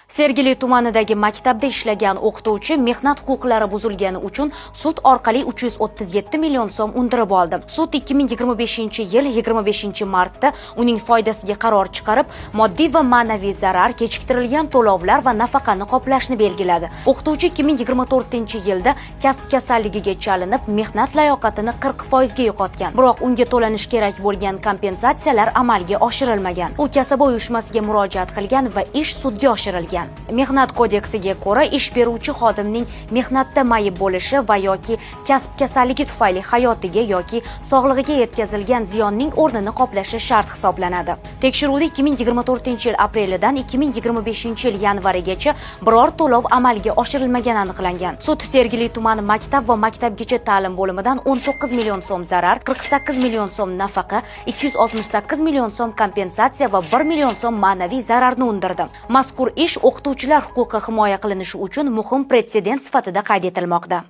Sergeli tumanidagi maktabda ishlagan o'qituvchi mehnat huquqlari buzilgani uchun sud orqali 337 million so'm undirib oldi. Sud 2025-yil 25-martda uning foydasiga qaror chiqarib, moddiy va ma'naviy zarar, kechiktirilgan to'lovlar va nafaqani qoplashni belgiladi. O'qituvchi 2024-yilda kasb kasalligiga chalinib, mehnat layoqatini 40% ga yo'qotgan. Biroq unga to'lanish kerak bo'lgan kompensatsiyalar amalga oshirilmagan. U kasaba uyushmasiga murojaat qilgan va ish sudga oshirilgan. Mehnat kodeksiga ko'ra, ish beruvchi xodimning mehnatda mayib bo'lishi va yoki kasb kasalligi tufayli hayotiga yoki sog'lig'iga yetkazilgan ziyonning o'rnini qoplashi shart hisoblanadi. Tekshiruvda 2024-yil aprelidan 2025-yil yanvarigacha biror to'lov amalga oshirilmagani aniqlangan. Sud Sergeli tumani maktab va maktabgacha ta'lim bo'limidan 19 million so'm zarar, 48 million so'm nafaqa, 268 million so'm kompensatsiya va 1 million so'm ma'naviy zararni undirdi. Mazkur ish o'qituvchilar huquqi himoya qilinishi uchun muhim pretsedent sifatida qayd etilmoqda.